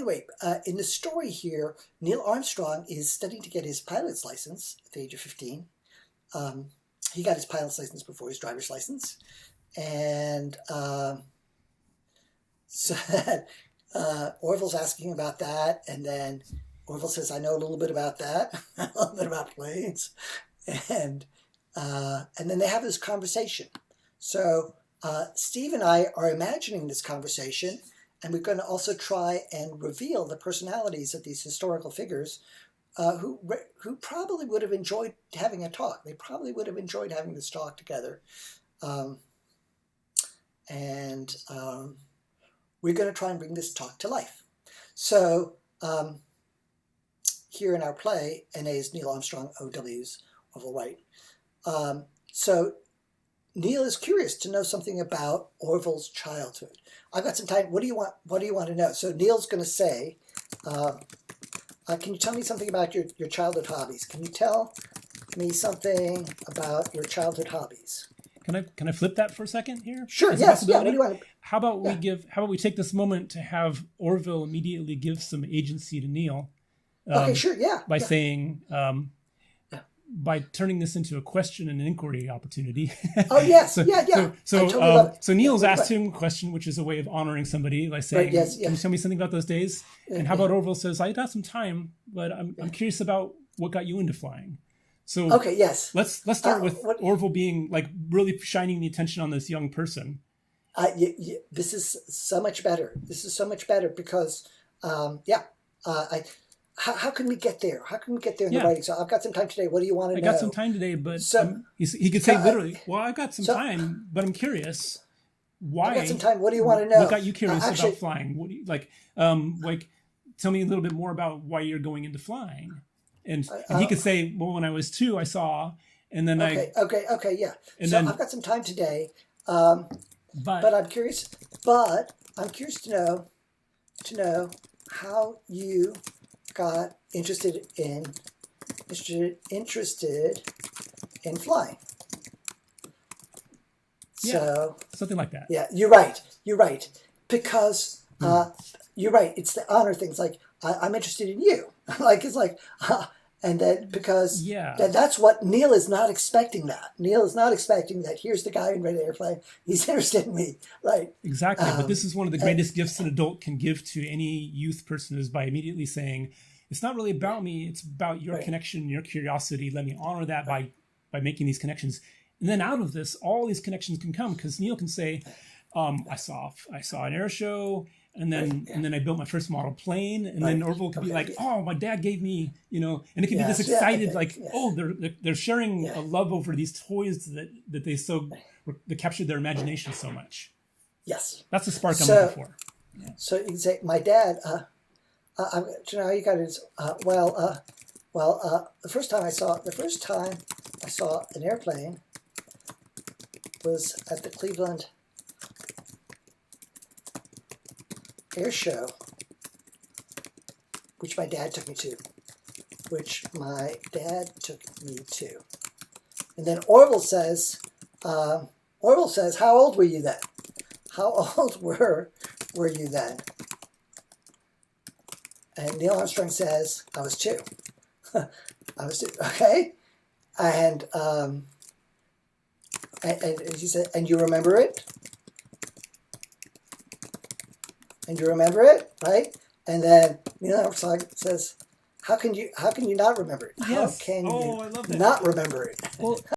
anyway, in the story here, Neil Armstrong is studying to get his pilot's license at the age of 15. He got his pilot's license before his driver's license. And so Orville's asking about that. And then Orville says, I know a little bit about that, a little bit about planes. And then they have this conversation. So Steve and I are imagining this conversation, and we're going to also try and reveal the personalities of these historical figures who probably would have enjoyed having a talk. They probably would have enjoyed having this talk together. We're going to try and bring this talk to life. So here in our play, NA is Neil Armstrong, OW's Orville Wright. So Neil is curious to know something about Orville's childhood. I've got some time. What do you want? What do you want to know? So Neil's going to say, can you tell me something about your childhood hobbies? Can you tell me something about your childhood hobbies? Can I flip that for a second here? Sure. Yes. Yeah. What do you want? How about we take this moment to have Orville immediately give some agency to Neil? Okay. Sure. Yeah. By saying. By turning this into a question and inquiry opportunity. Oh, yes. Yeah. So Neil's asked him a question, which is a way of honoring somebody by saying, right, yes. Can you tell me something about those days? And how about Orville says, I got some time, but I'm curious about what got you into flying. So okay, yes. Let's start with Orville being like really shining the attention on this young person. This is so much better. This is so much better because, How can we get there? How can we get there in the writing? So I've got some time today. What do you want to know? I got some time today, but he could say literally, well, I've got some time, but I'm curious. Why? I've got some time. What do you want to know? What got you curious about flying? What do you like? Tell me a little bit more about why you're going into flying. And he could say, well, when I was 2, I saw, and then yeah. And so then, I've got some time today, but I'm curious. But I'm curious to know how you got interested in flying. So something like that. Yeah, you're right. Because you're right. It's the honor things. Like I'm interested in you. And then because that's what Neil is not expecting. Neil is not expecting that. Here's the guy in Red Airplane. He's interested in me, right? Exactly. But this is one of the greatest gifts an adult can give to any youth person is by immediately saying, it's not really about me. It's about your connection, your curiosity. Let me honor that by making these connections. And then out of this, all these connections can come because Neil can say, I saw an air show. And then I built my first model plane, and then Orville could be like, "Oh, my dad gave me, and it could be this excited, they're sharing a love over these toys that that captured their imagination so much." Yes, that's the spark I'm looking for. Yeah. So you can say, "My dad, how you got it? The first time I saw an airplane was at the Cleveland Air Show, which my dad took me to. And then Orville says, how old were you then? How old were you then? And Neil Armstrong says, I was 2. I was 2, okay? And he said, and you remember it? And you remember it, right? And then Neil Armstrong says, "How can you not remember it? Yes. How can I love that. not remember it?" Well,